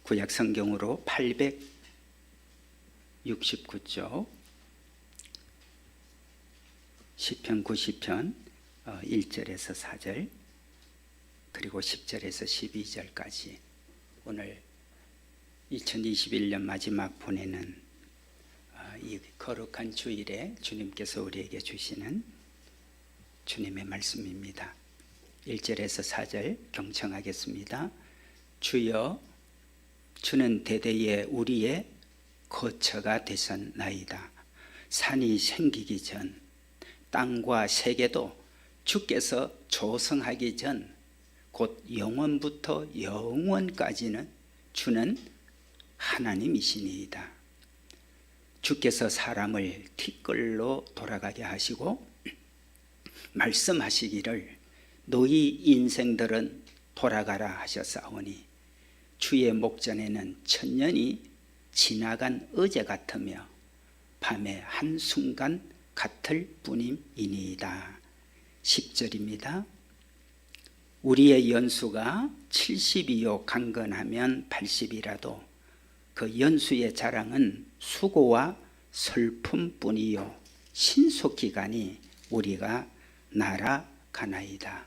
구약 성경으로 869쪽 시편 90편 1절에서 4절 그리고 10절에서 12절까지 오늘 2021년 마지막 보내는 이 거룩한 주일에 주님께서 우리에게 주시는 주님의 말씀입니다. 1절에서 4절 경청하겠습니다. 주여, 주는 대대에 우리의 거처가 되셨나이다. 산이 생기기 전, 땅과 세계도 주께서 조성하기 전, 곧 영원부터 영원까지는 주는 하나님이시니이다. 주께서 사람을 티끌로 돌아가게 하시고 말씀하시기를 너희 인생들은 돌아가라 하셨사오니 주의 목전에는 천년이 지나간 어제 같으며 밤의 한순간 같을 뿐임이니이다. 10절입니다. 우리의 연수가 70이요 강건하면 80이라도 그 연수의 자랑은 수고와 슬픔뿐이요 신속기간이 우리가 날아가나이다.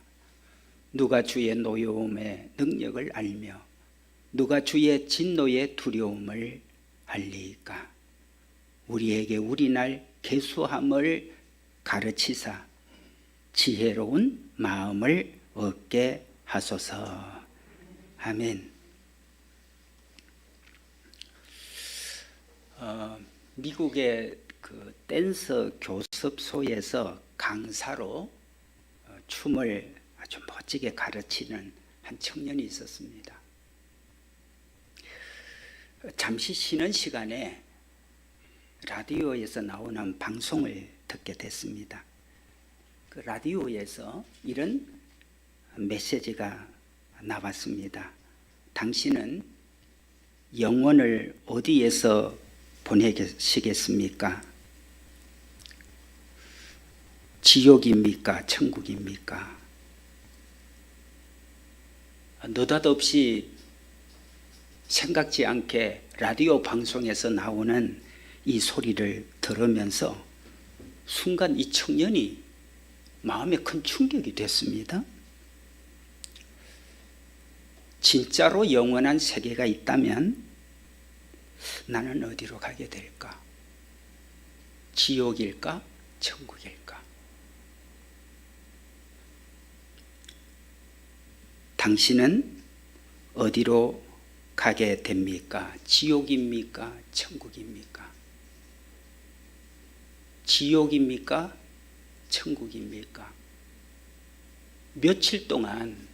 누가 주의 노여움의 능력을 알며 누가 주의 진노의 두려움을 알리까? 우리에게 우리날 계수함을 가르치사 지혜로운 마음을 얻게 하소서. 아멘. 미국의 그 댄서 교습소에서 강사로 춤을 아주 멋지게 가르치는 한 청년이 있었습니다. 잠시 쉬는 시간에 라디오에서 나오는 방송을 듣게 됐습니다. 그 라디오에서 이런 메시지가 나왔습니다. 당신은 영혼을 어디에서 보내시겠습니까? 지옥입니까? 천국입니까? 느닷없이 생각지 않게 라디오 방송에서 나오는 이 소리를 들으면서 순간 이 청년이 마음에 큰 충격이 됐습니다. 진짜로 영원한 세계가 있다면 나는 어디로 가게 될까? 지옥일까? 천국일까? 당신은 어디로 가게 됩니까? 지옥입니까? 천국입니까? 지옥입니까? 천국입니까? 며칠 동안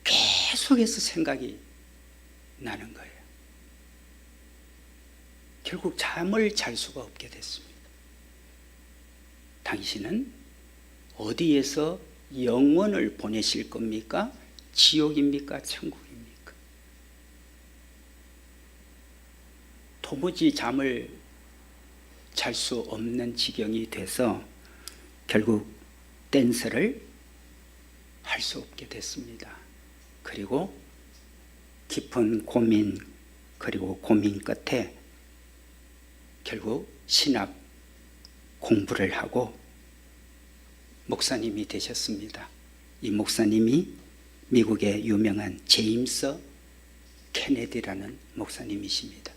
계속해서 생각이 나는 거예요. 결국 잠을 잘 수가 없게 됐습니다. 당신은 어디에서 영원을 보내실 겁니까? 지옥입니까? 천국입니까? 도무지 잠을 잘 수 없는 지경이 돼서 결국 댄스를 할 수 없게 됐습니다. 그리고 깊은 고민 그리고 고민 끝에 결국 신학 공부를 하고 목사님이 되셨습니다. 이 목사님이 미국의 유명한 제임스 케네디라는 목사님이십니다.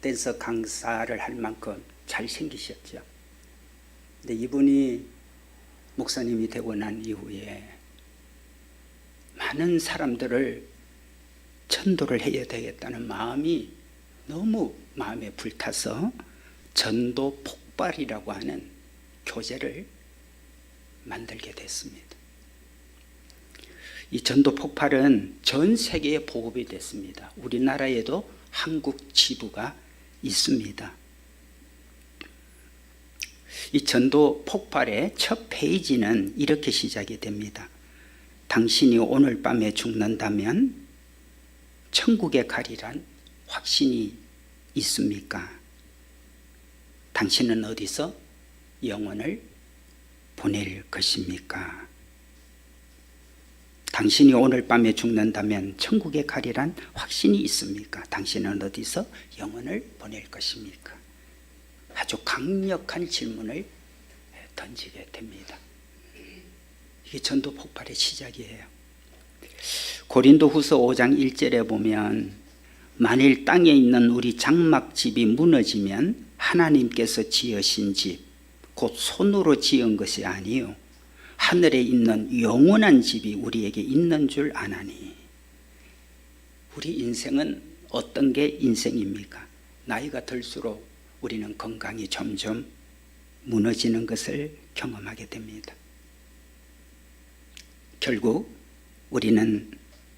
댄서 강사를 할 만큼 잘생기셨죠. 근데 이분이 목사님이 되고 난 이후에 많은 사람들을 전도를 해야 되겠다는 마음이 너무 마음에 불타서 전도 폭발이라고 하는 교재를 만들게 됐습니다. 이 전도 폭발은 전 세계에 보급이 됐습니다. 우리나라에도 한국 지부가 있습니다. 이 전도 폭발의 첫 페이지는 이렇게 시작이 됩니다. 당신이 오늘 밤에 죽는다면 천국에 가리란 확신이 있습니까? 당신은 어디서 영혼을 보낼 것입니까? 당신이 오늘 밤에 죽는다면 천국에 가리란 확신이 있습니까? 당신은 어디서 영혼을 보낼 것입니까? 아주 강력한 질문을 던지게 됩니다. 이게 전도 폭발의 시작이에요. 고린도후서 5장 1절에 보면 만일 땅에 있는 우리 장막집이 무너지면 하나님께서 지으신 집, 곧 손으로 지은 것이 아니요 하늘에 있는 영원한 집이 우리에게 있는 줄 아나니. 우리 인생은 어떤 게 인생입니까? 나이가 들수록 우리는 건강이 점점 무너지는 것을 경험하게 됩니다. 결국 우리는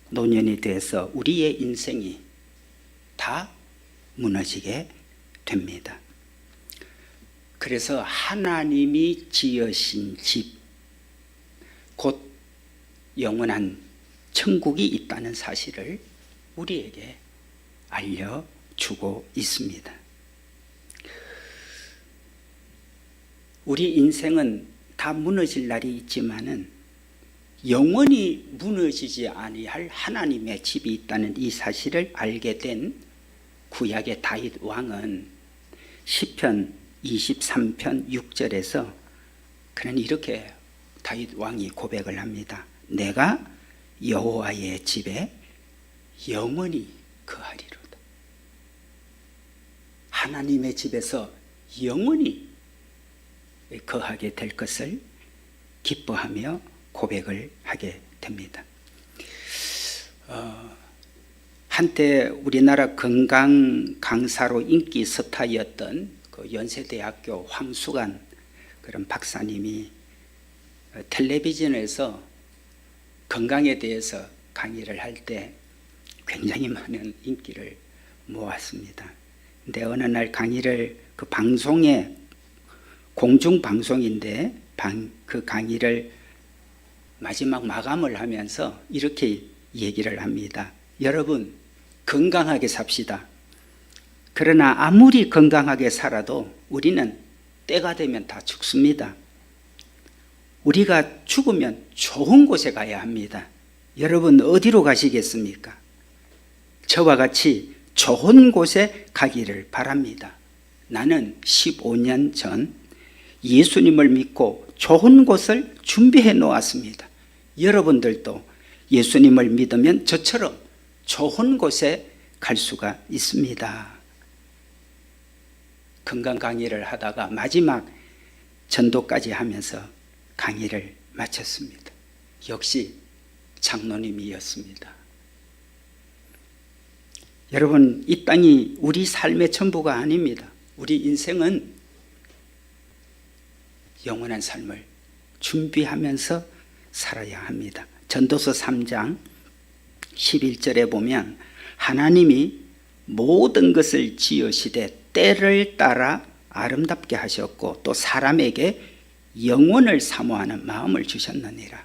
노년이 돼서 우리의 인생이 다 무너지게 됩니다. 그래서 하나님이 지으신 집, 곧 영원한 천국이 있다는 사실을 우리에게 알려주고 있습니다. 우리 인생은 다 무너질 날이 있지만은 영원히 무너지지 아니할 하나님의 집이 있다는 이 사실을 알게 된 구약의 다윗 왕은 시편 23편 6절에서 그는 이렇게 다윗 왕이 고백을 합니다. 내가 여호와의 집에 영원히 거하리로다. 하나님의 집에서 영원히 거하게 될 것을 기뻐하며 고백을 하게 됩니다. 한때 우리나라 건강 강사로 인기 스타였던 그 연세대학교 황수관 그런 박사님이 텔레비전에서 건강에 대해서 강의를 할 때 굉장히 많은 인기를 모았습니다. 근데 어느 날 강의를 그 방송에 공중방송인데 그 강의를 마지막 마감을 하면서 이렇게 얘기를 합니다. 여러분 건강하게 삽시다. 그러나 아무리 건강하게 살아도 우리는 때가 되면 다 죽습니다. 우리가 죽으면 좋은 곳에 가야 합니다. 여러분 어디로 가시겠습니까? 저와 같이 좋은 곳에 가기를 바랍니다. 나는 15년 전 예수님을 믿고 좋은 곳을 준비해 놓았습니다. 여러분들도 예수님을 믿으면 저처럼 좋은 곳에 갈 수가 있습니다. 건강 강의를 하다가 마지막 전도까지 하면서 강의를 마쳤습니다. 역시 장로님이었습니다. 여러분 이 땅이 우리 삶의 전부가 아닙니다. 우리 인생은 영원한 삶을 준비하면서 살아야 합니다. 전도서 3장 11절에 보면 하나님이 모든 것을 지으시되 때를 따라 아름답게 하셨고 또 사람에게 영원을 사모하는 마음을 주셨느니라.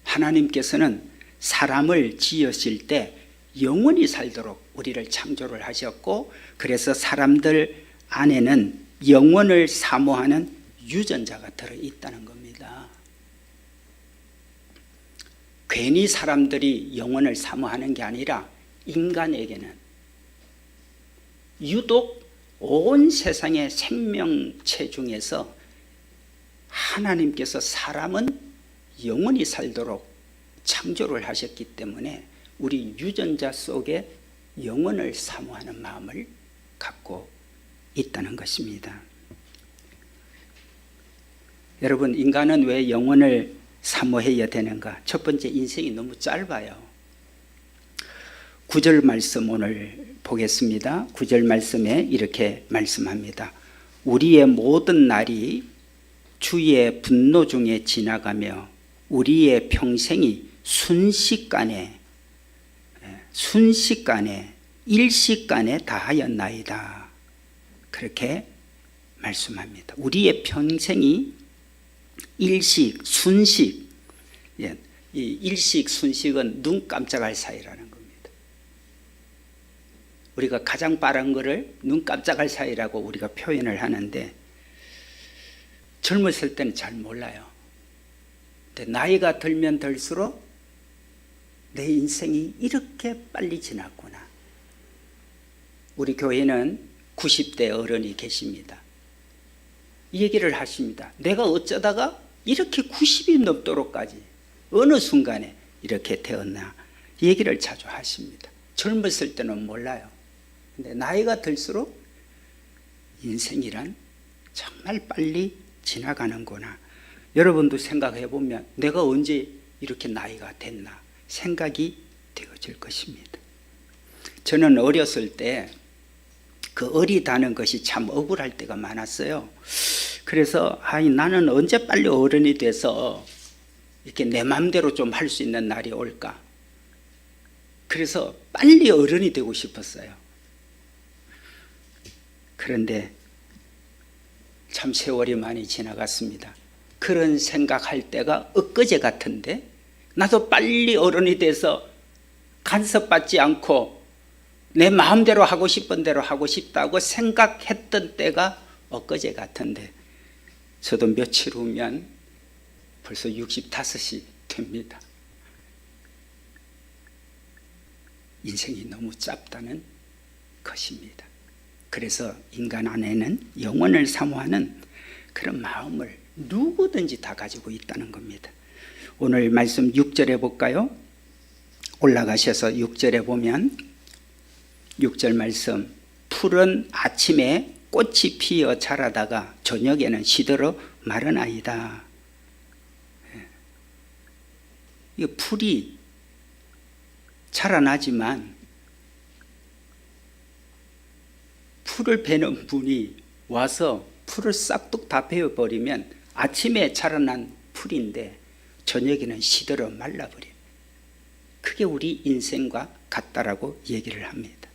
하나님께서는 사람을 지으실 때 영원히 살도록 우리를 창조를 하셨고 그래서 사람들 안에는 영원을 사모하는 유전자가 들어있다는 겁니다. 괜히 사람들이 영원을 사모하는 게 아니라 인간에게는 유독 온 세상의 생명체 중에서 하나님께서 사람은 영원히 살도록 창조를 하셨기 때문에 우리 유전자 속에 영원을 사모하는 마음을 갖고 있다는 것입니다. 여러분 인간은 왜 영원을 사모해야 되는가? 첫 번째 인생이 너무 짧아요. 9절 말씀 오늘 보겠습니다. 9절 말씀에 이렇게 말씀합니다. 우리의 모든 날이 주의 분노 중에 지나가며 우리의 평생이 순식간에 일시간에 다하였나이다. 그렇게 말씀합니다. 우리의 평생이 일식, 순식, 이 일식, 순식은 눈 깜짝할 사이라는 겁니다. 우리가 가장 빠른 거를 눈 깜짝할 사이라고 우리가 표현을 하는데 젊었을 때는 잘 몰라요. 근데 나이가 들면 들수록 내 인생이 이렇게 빨리 지났구나. 우리 교회는 90대 어른이 계십니다. 이 얘기를 하십니다. 내가 어쩌다가 이렇게 90이 넘도록까지 어느 순간에 이렇게 되었나, 이 얘기를 자주 하십니다. 젊었을 때는 몰라요. 근데 나이가 들수록 인생이란 정말 빨리 지나가는구나. 여러분도 생각해 보면 내가 언제 이렇게 나이가 됐나 생각이 되어질 것입니다. 저는 어렸을 때 그 어리다는 것이 참 억울할 때가 많았어요. 그래서 나는 언제 빨리 어른이 돼서 이렇게 내 마음대로 좀 할 수 있는 날이 올까. 그래서 빨리 어른이 되고 싶었어요. 그런데 참 세월이 많이 지나갔습니다. 그런 생각할 때가 엊그제 같은데, 나도 빨리 어른이 돼서 간섭받지 않고 내 마음대로 하고 싶은 대로 하고 싶다고 생각했던 때가 엊그제 같은데, 저도 며칠 후면 벌써 65이 됩니다. 인생이 너무 짧다는 것입니다. 그래서 인간 안에는 영원을 사모하는 그런 마음을 누구든지 다 가지고 있다는 겁니다. 오늘 말씀 6절에 볼까요? 올라가셔서 6절에 보면 6절 말씀, 푸른 아침에 꽃이 피어 자라다가 저녁에는 시들어 마른 아이다. 이 풀이 자라나지만 풀을 베는 분이 와서 풀을 싹둑 다 베어버리면 아침에 자라난 풀인데 저녁에는 시들어 말라버려. 그게 우리 인생과 같다라고 얘기를 합니다.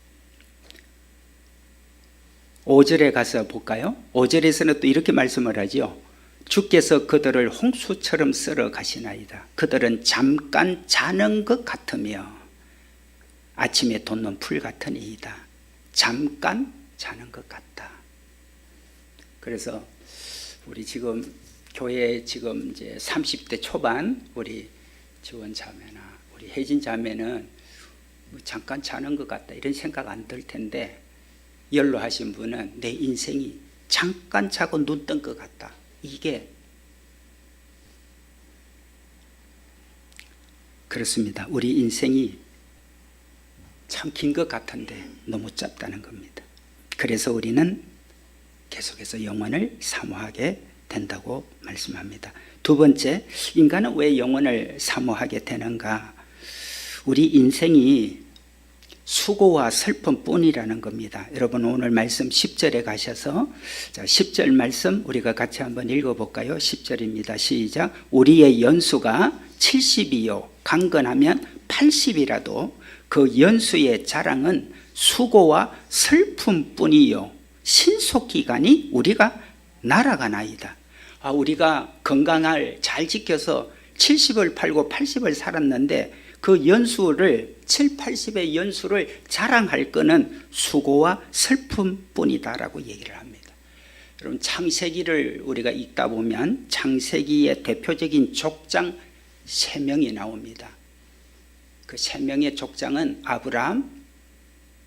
5절에 가서 볼까요? 5절에서는 또 이렇게 말씀을 하죠. 주께서 그들을 홍수처럼 썰어 가시나이다. 그들은 잠깐 자는 것 같으며 아침에 돋는 풀 같은 이이다. 잠깐 자는 것 같다. 그래서 우리 지금 교회 지금 이제 30대 초반 우리 지원 자매나 우리 혜진 자매는 뭐 잠깐 자는 것 같다 이런 생각 안 들 텐데, 연로하신 분은 내 인생이 잠깐 자고 눈 뜬 것 같다. 이게 그렇습니다. 우리 인생이 참 긴 것 같은데 너무 짧다는 겁니다. 그래서 우리는 계속해서 영원을 사모하게 된다고 말씀합니다. 두 번째, 인간은 왜 영원을 사모하게 되는가? 우리 인생이 수고와 슬픔뿐이라는 겁니다. 여러분 오늘 말씀 10절에 가셔서 10절 말씀 우리가 같이 한번 읽어볼까요? 10절입니다. 시작. 우리의 연수가 70이요 강건하면 80이라도 그 연수의 자랑은 수고와 슬픔뿐이요 신속기간이 우리가 날아가나이다. 우리가 건강을 잘 지켜서 70을 팔고 80을 살았는데 그 연수를 7, 80의 연수를 자랑할 거는 수고와 슬픔뿐이다라고 얘기를 합니다. 여러분 창세기를 우리가 읽다 보면 창세기의 대표적인 족장 3명이 나옵니다. 그 3명의 족장은 아브라함,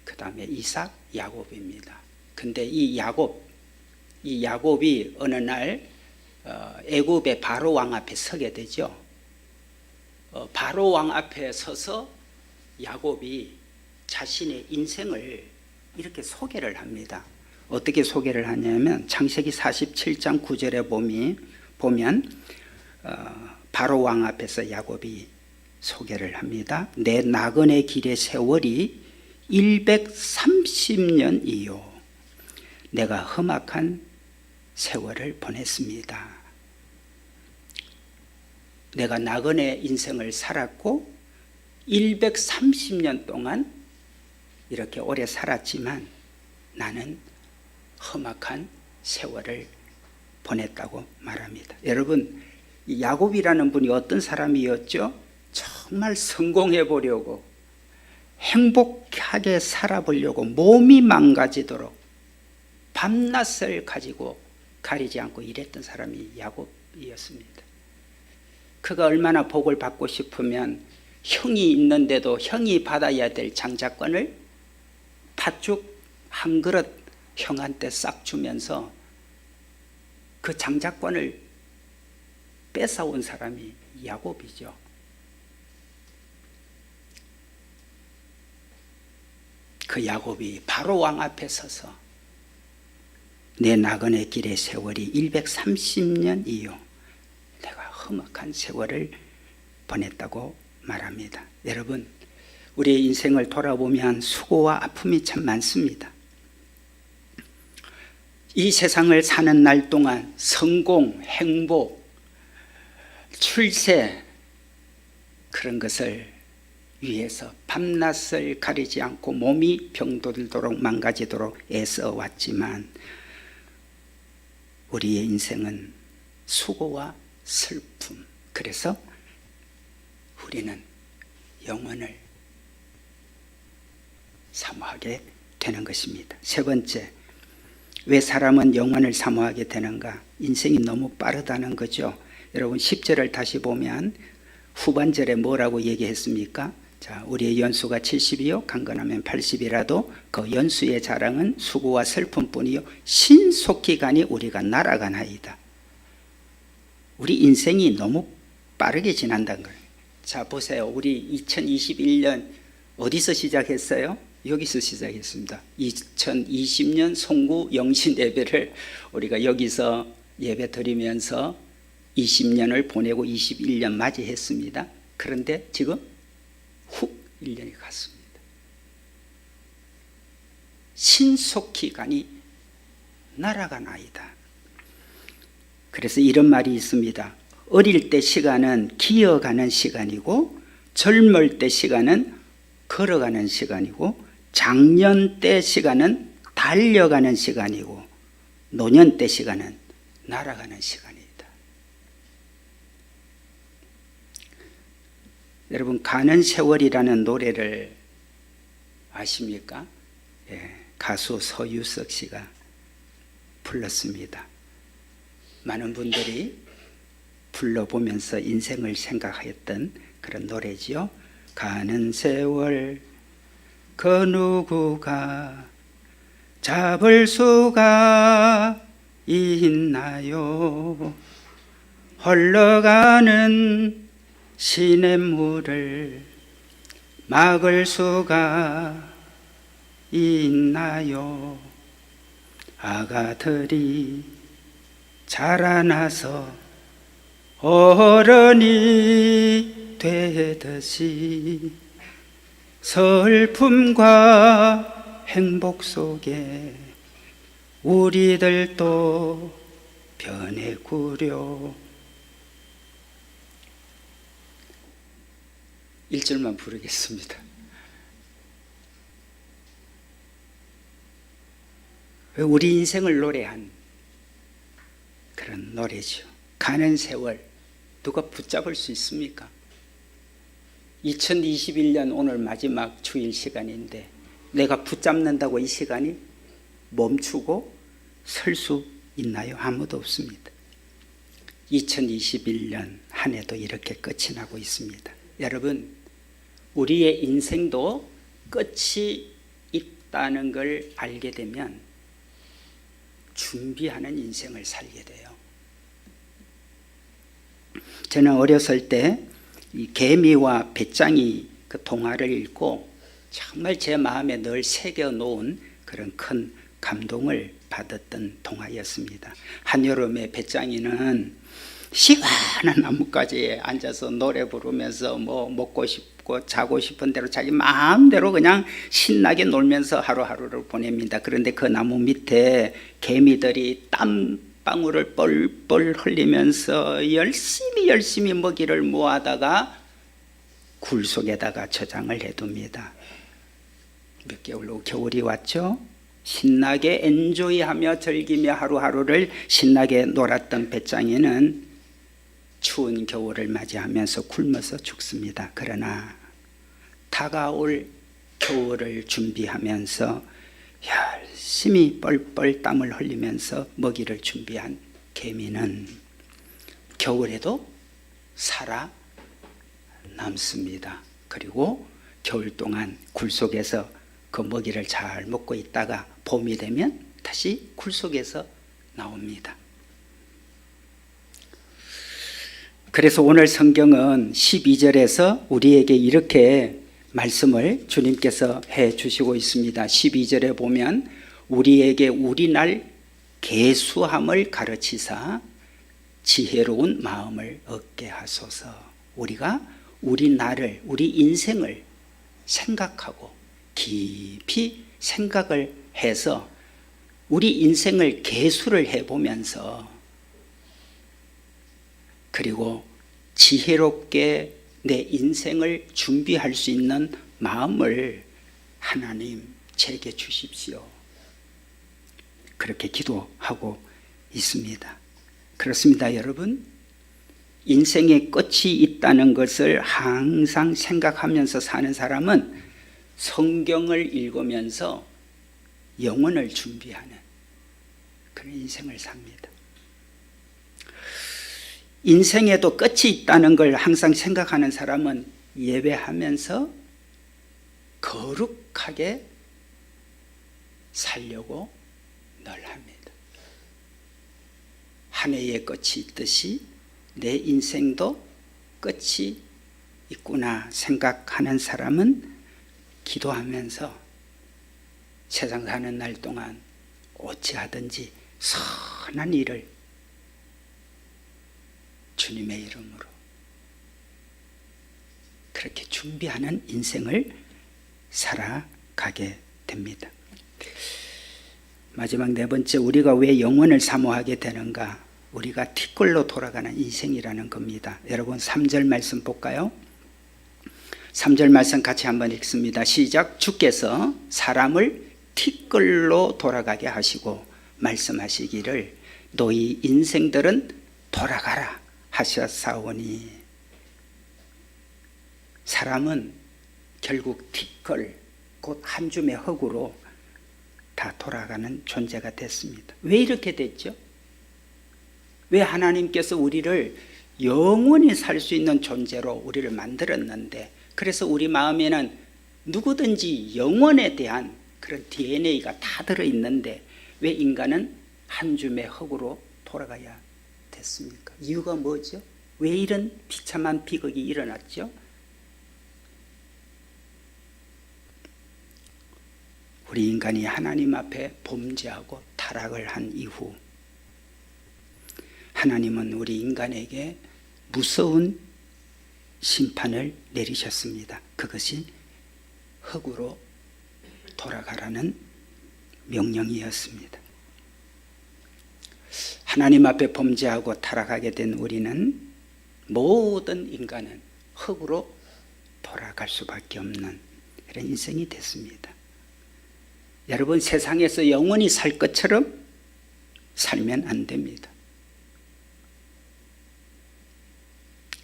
그 다음에 이삭, 야곱입니다. 근데 이 야곱이 어느 날 애굽의 바로 왕 앞에 서게 되죠. 바로 왕 앞에 서서 야곱이 자신의 인생을 이렇게 소개를 합니다. 어떻게 소개를 하냐면 창세기 47장 9절에 보면 바로 왕 앞에서 야곱이 소개를 합니다. 내 나그네 길의 세월이 130년이요 내가 험악한 세월을 보냈습니다. 내가 나그네 인생을 살았고 130년 동안 이렇게 오래 살았지만 나는 험악한 세월을 보냈다고 말합니다. 여러분 이 야곱이라는 분이 어떤 사람이었죠? 정말 성공해 보려고 행복하게 살아보려고 몸이 망가지도록 밤낮을 가지고 가리지 않고 일했던 사람이 야곱이었습니다. 그 그가 얼마나 복을 받고 싶으면 형이 있는데도 형이 받아야 될 장자권을 팥죽 한 그릇 형한테 싹 주면서 그 장자권을 뺏어온 사람이 야곱이죠. 그 야곱이 바로 왕 앞에 서서 내 나그네 길의 세월이 130년 이후 내가 험악한 세월을 보냈다고 말합니다. 여러분, 우리의 인생을 돌아보면 수고와 아픔이 참 많습니다. 이 세상을 사는 날 동안 성공, 행복, 출세 그런 것을 위해서 밤낮을 가리지 않고 몸이 병들도록 망가지도록 애써왔지만 우리의 인생은 수고와 슬픔, 그래서 우리는 영원을 사모하게 되는 것입니다. 세 번째, 왜 사람은 영원을 사모하게 되는가? 인생이 너무 빠르다는 거죠. 여러분 10절을 다시 보면 후반절에 뭐라고 얘기했습니까? 자, 우리의 연수가 70이요 강건하면 80이라도 그 연수의 자랑은 수고와 슬픔뿐이요 신속히 가니 우리가 날아가나이다. 우리 인생이 너무 빠르게 지난다는 거예요. 자, 보세요. 우리 2021년 어디서 시작했어요? 여기서 시작했습니다. 2020년 송구 영신 예배를 우리가 여기서 예배 드리면서 20년을 보내고 21년 맞이했습니다. 그런데 지금 훅 1년이 갔습니다. 신속히 가니 날아가나이다. 그래서 이런 말이 있습니다. 어릴 때 시간은 기어가는 시간이고 젊을 때 시간은 걸어가는 시간이고 장년 때 시간은 달려가는 시간이고 노년 때 시간은 날아가는 시간이다. 여러분, 가는 세월이라는 노래를 아십니까? 예, 가수 서유석 씨가 불렀습니다. 많은 분들이 불러보면서 인생을 생각했던 그런 노래지요. 가는 세월 그 누구가 잡을 수가 있나요? 흘러가는 시냇물을 막을 수가 있나요? 아가들이 자라나서 어른이 되듯이 슬픔과 행복 속에 우리들도 변해구려. 1절만 부르겠습니다. 우리 인생을 노래한 그런 노래죠. 가는 세월 누가 붙잡을 수 있습니까? 2021년 오늘 마지막 주일 시간인데 내가 붙잡는다고 이 시간이 멈추고 설 수 있나요? 아무도 없습니다. 2021년 한 해도 이렇게 끝이 나고 있습니다. 여러분, 우리의 인생도 끝이 있다는 걸 알게 되면 준비하는 인생을 살게 돼요. 저는 어렸을 때 이 개미와 배짱이 그 동화를 읽고 정말 제 마음에 늘 새겨 놓은 그런 큰 감동을 받았던 동화였습니다. 한여름에 배짱이는 시원한 나뭇가지에 앉아서 노래 부르면서 뭐 먹고 싶고 자고 싶은 대로 자기 마음대로 그냥 신나게 놀면서 하루하루를 보냅니다. 그런데 그 나무 밑에 개미들이 땀방울을 뻘뻘 흘리면서 열심히 먹이를 모아다가 굴 속에다가 저장을 해둡니다. 몇 개월 후 겨울이 왔죠. 신나게 엔조이하며 즐기며 하루하루를 신나게 놀았던 배짱이는 추운 겨울을 맞이하면서 굶어서 죽습니다. 그러나 다가올 겨울을 준비하면서 열심히 뻘뻘 땀을 흘리면서 먹이를 준비한 개미는 겨울에도 살아남습니다. 그리고 겨울 동안 굴 속에서 그 먹이를 잘 먹고 있다가 봄이 되면 다시 굴 속에서 나옵니다. 그래서 오늘 성경은 12절에서 우리에게 이렇게 말씀을 주님께서 해 주시고 있습니다. 12절에 보면 우리에게 우리 날 계수함을 가르치사 지혜로운 마음을 얻게 하소서. 우리가 우리 날을, 우리 인생을 생각하고 깊이 생각을 해서 우리 인생을 계수를 해보면서 그리고 지혜롭게 내 인생을 준비할 수 있는 마음을 하나님 제게 주십시오. 그렇게 기도하고 있습니다. 그렇습니다, 여러분. 인생의 끝이 있다는 것을 항상 생각하면서 사는 사람은 성경을 읽으면서 영혼을 준비하는 그런 인생을 삽니다. 인생에도 끝이 있다는 걸 항상 생각하는 사람은 예배하면서 거룩하게 살려고 늘 합니다. 한 해의 끝이 있듯이 내 인생도 끝이 있구나 생각하는 사람은 기도하면서 세상 사는 날 동안 어찌하든지 선한 일을 주님의 이름으로 그렇게 준비하는 인생을 살아가게 됩니다. 마지막 네 번째, 우리가 왜 영원을 사모하게 되는가? 우리가 티끌로 돌아가는 인생이라는 겁니다. 여러분 3절 말씀 볼까요? 3절 말씀 같이 한번 읽습니다. 시작. 주께서 사람을 티끌로 돌아가게 하시고 말씀하시기를 너희 인생들은 돌아가라 하셨사오니. 사람은 결국 티끌, 곧 한 줌의 흙으로 다 돌아가는 존재가 됐습니다. 왜 이렇게 됐죠? 왜 하나님께서 우리를 영원히 살 수 있는 존재로 우리를 만들었는데, 그래서 우리 마음에는 누구든지 영원에 대한 그런 DNA가 다 들어있는데 왜 인간은 한 줌의 흙으로 돌아가야 됐습니까? 이유가 뭐죠? 왜 이런 비참한 비극이 일어났죠? 우리 인간이 하나님 앞에 범죄하고 타락을 한 이후 하나님은 우리 인간에게 무서운 심판을 내리셨습니다. 그것이 흙으로 돌아가라는 명령이었습니다. 하나님 앞에 범죄하고 타락하게 된 우리는, 모든 인간은 흙으로 돌아갈 수밖에 없는 그런 인생이 됐습니다. 여러분, 세상에서 영원히 살 것처럼 살면 안 됩니다.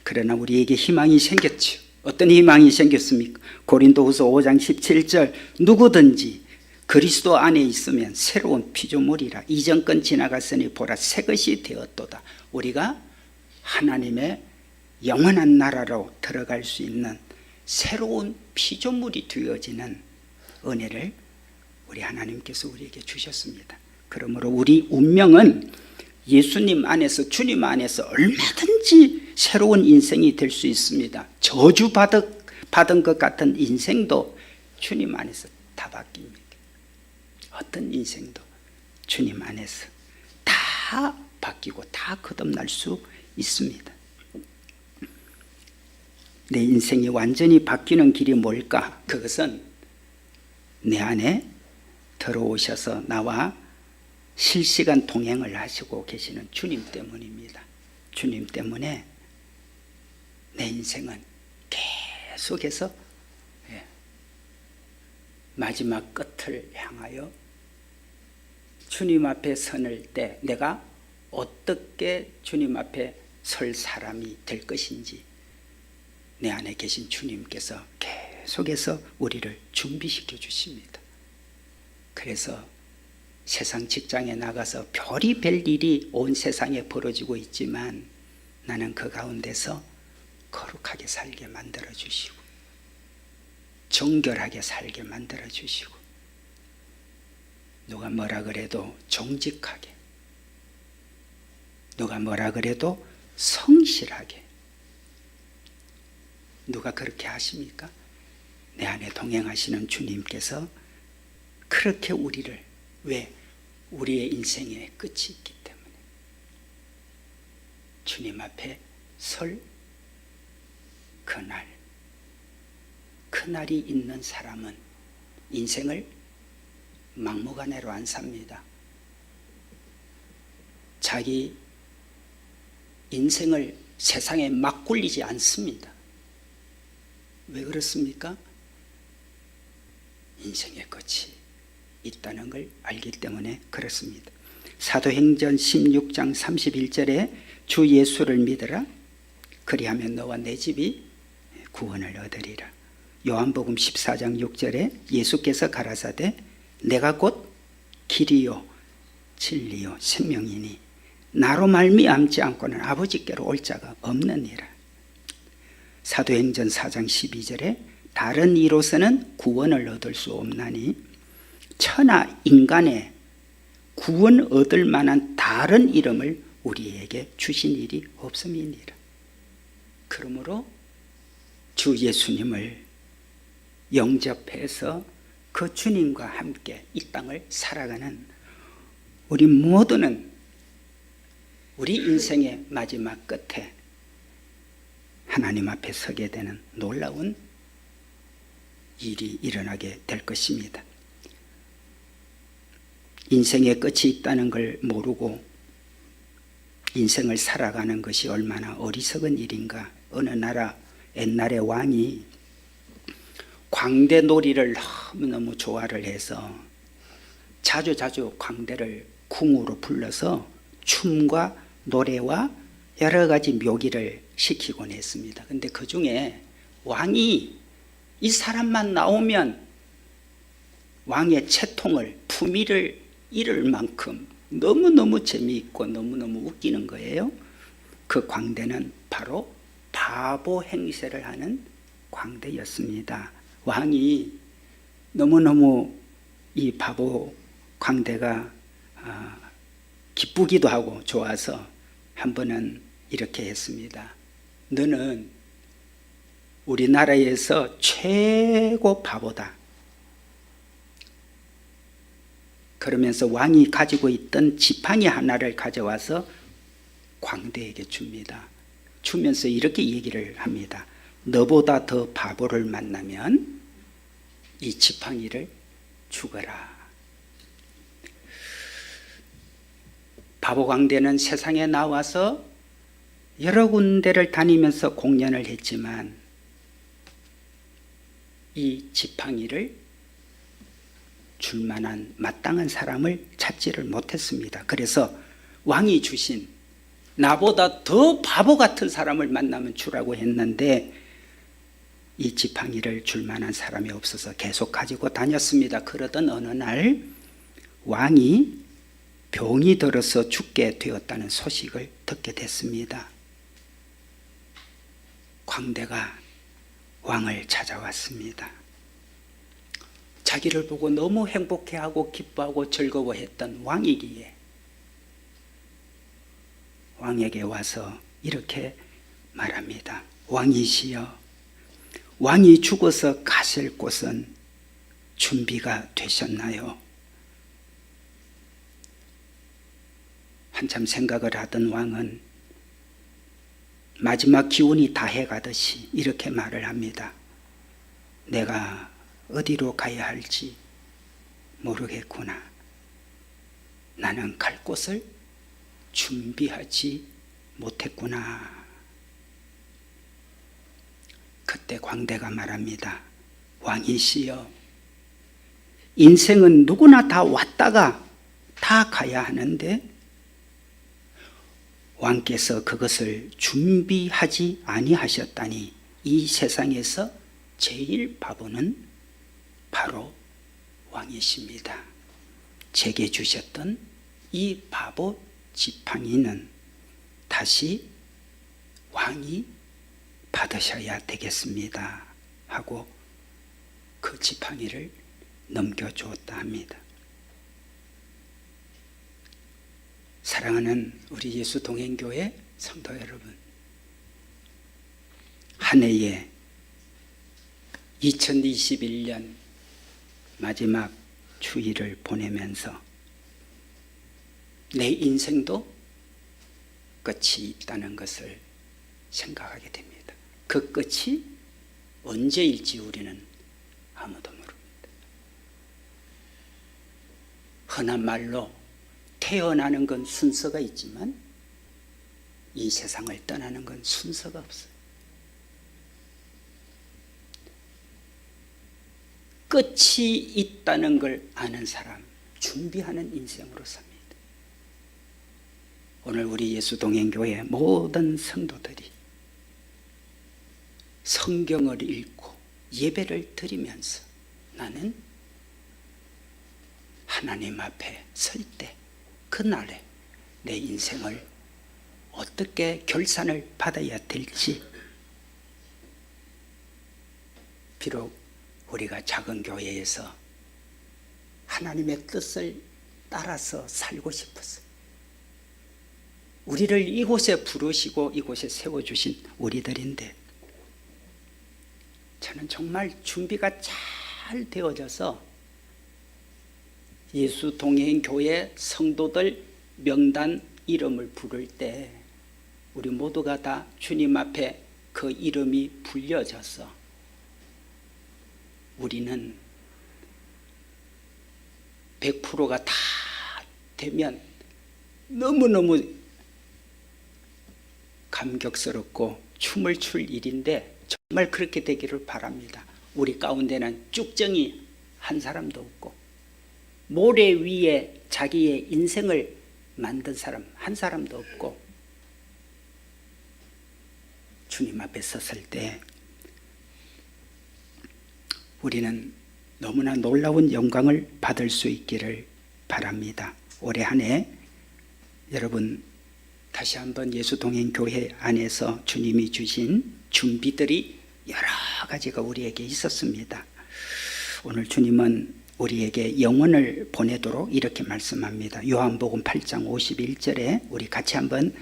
그러나 우리에게 희망이 생겼죠. 어떤 희망이 생겼습니까? 고린도후서 5장 17절 누구든지 그리스도 안에 있으면 새로운 피조물이라 이전 건 지나갔으니 보라 새 것이 되었도다. 우리가 하나님의 영원한 나라로 들어갈 수 있는 새로운 피조물이 되어지는 은혜를 우리 하나님께서 우리에게 주셨습니다. 그러므로 우리 운명은 예수님 안에서, 주님 안에서 얼마든지 새로운 인생이 될 수 있습니다. 저주받은 것 같은 인생도 주님 안에서 다 바뀝니다. 어떤 인생도 주님 안에서 다 바뀌고 다 거듭날 수 있습니다. 내 인생이 완전히 바뀌는 길이 뭘까? 그것은 내 안에 들어오셔서 나와 실시간 동행을 하시고 계시는 주님 때문입니다. 주님 때문에 내 인생은 계속해서 마지막 끝을 향하여 주님 앞에 서는 때 내가 어떻게 주님 앞에 설 사람이 될 것인지 내 안에 계신 주님께서 계속해서 우리를 준비시켜 주십니다. 그래서 세상 직장에 나가서 별이 별 일이 온 세상에 벌어지고 있지만 나는 그 가운데서 거룩하게 살게 만들어 주시고 정결하게 살게 만들어 주시고 누가 뭐라 그래도 정직하게, 누가 뭐라 그래도 성실하게. 누가 그렇게 하십니까? 내 안에 동행하시는 주님께서 그렇게 우리를, 왜? 우리의 인생의 끝이 있기 때문에 주님 앞에 설 그날이 있는 사람은 인생을 막무가내로 안 삽니다. 자기 인생을 세상에 막 굴리지 않습니다. 왜 그렇습니까? 인생의 끝이 있다는 걸 알기 때문에 그렇습니다. 사도행전 16장 31절에 주 예수를 믿으라. 그리하면 너와 내 집이 구원을 얻으리라. 요한복음 14장 6절에 예수께서 가라사대 내가 곧 길이요 진리요 생명이니 나로 말미암지 않고는 아버지께로 올 자가 없느니라. 사도행전 4장 12절에 다른 이로서는 구원을 얻을 수 없나니 천하 인간의 구원 얻을 만한 다른 이름을 우리에게 주신 일이 없음이니라. 그러므로 주 예수님을 영접해서 그 주님과 함께 이 땅을 살아가는 우리 모두는 우리 인생의 마지막 끝에 하나님 앞에 서게 되는 놀라운 일이 일어나게 될 것입니다. 인생의 끝이 있다는 걸 모르고 인생을 살아가는 것이 얼마나 어리석은 일인가. 어느 나라 옛날에 왕이 광대놀이를 너무너무 좋아를 해서 자주 광대를 궁으로 불러서 춤과 노래와 여러 가지 묘기를 시키곤 했습니다. 그런데 그 중에 왕이 이 사람만 나오면 왕의 채통을 품위를 잃을 만큼 너무너무 재미있고 너무너무 웃기는 거예요. 그 광대는 바로 바보 행세를 하는 광대였습니다. 왕이 너무너무 이 바보 광대가 기쁘기도 하고 좋아서 한 번은 이렇게 했습니다. 너는 우리나라에서 최고 바보다. 그러면서 왕이 가지고 있던 지팡이 하나를 가져와서 광대에게 줍니다. 주면서 이렇게 얘기를 합니다. 너보다 더 바보를 만나면 이 지팡이를 죽어라. 바보 광대는 세상에 나와서 여러 군데를 다니면서 공연을 했지만 이 지팡이를 줄 만한 마땅한 사람을 찾지를 못했습니다. 그래서 왕이 주신 나보다 더 바보 같은 사람을 만나면 주라고 했는데 이 지팡이를 줄 만한 사람이 없어서 계속 가지고 다녔습니다. 그러던 어느 날 왕이 병이 들어서 죽게 되었다는 소식을 듣게 됐습니다. 광대가 왕을 찾아왔습니다. 자기를 보고 너무 행복해하고 기뻐하고 즐거워했던 왕이기에 왕에게 와서 이렇게 말합니다. 왕이시여, 왕이 죽어서 가실 곳은 준비가 되셨나요? 한참 생각을 하던 왕은 마지막 기운이 다해가듯이 이렇게 말을 합니다. 내가 어디로 가야 할지 모르겠구나. 나는 갈 곳을 준비하지 못했구나. 그때 광대가 말합니다. 왕이시여, 인생은 누구나 다 왔다가 다 가야 하는데 왕께서 그것을 준비하지 아니하셨다니 이 세상에서 제일 바보는 바로 왕이십니다. 제게 주셨던 이 바보 지팡이는 다시 왕이 받으셔야 되겠습니다 하고 그 지팡이를 넘겨주었다 합니다. 사랑하는 우리 예수 동행교회 성도 여러분, 한 해에 2021년 마지막 주일을 보내면서 내 인생도 끝이 있다는 것을 생각하게 됩니다. 그 끝이 언제일지 우리는 아무도 모릅니다. 흔한 말로 태어나는 건 순서가 있지만 이 세상을 떠나는 건 순서가 없어요. 끝이 있다는 걸 아는 사람, 준비하는 인생으로 삽니다. 오늘 우리 예수동행교회 모든 성도들이 성경을 읽고 예배를 드리면서 나는 하나님 앞에 설 때 그날에 내 인생을 어떻게 결산을 받아야 될지, 비록 우리가 작은 교회에서 하나님의 뜻을 따라서 살고 싶어서 우리를 이곳에 부르시고 이곳에 세워주신 우리들인데, 저는 정말 준비가 잘 되어져서 예수 동행교회 성도들 명단 이름을 부를 때 우리 모두가 다 주님 앞에 그 이름이 불려져서 우리는 100%가 다 되면 너무너무 감격스럽고 춤을 출 일인데, 정말 그렇게 되기를 바랍니다. 우리 가운데는 쭉정이 한 사람도 없고 모래 위에 자기의 인생을 만든 사람 한 사람도 없고, 주님 앞에 섰을 때 우리는 너무나 놀라운 영광을 받을 수 있기를 바랍니다. 올해 한 해 여러분 다시 한번 예수동행교회 안에서 주님이 주신 준비들이 여러 가지가 우리에게 있었습니다. 오늘 주님은 우리에게 영원을 보내도록 이렇게 말씀합니다. 요한복음 8장 51절에 우리 같이 한번,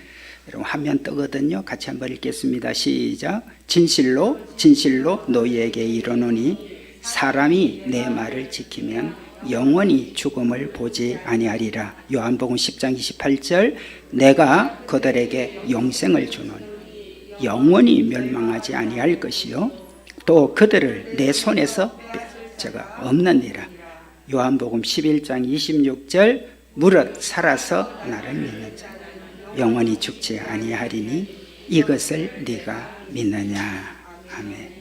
여러분 화면 뜨거든요. 같이 한번 읽겠습니다. 시작. 진실로 진실로 너희에게 이르노니 사람이 내 말을 지키면 영원히 죽음을 보지 아니하리라. 요한복음 10장 28절 내가 그들에게 영생을 주노니 영원히 멸망하지 아니할 것이요 또 그들을 내 손에서 제가 없느니라. 요한복음 11장 26절 무릇 살아서 나를 믿는 자 영원히 죽지 아니하리니 이것을 네가 믿느냐. 아멘.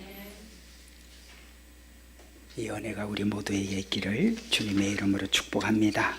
이 은혜가 우리 모두에게 있기를 주님의 이름으로 축복합니다.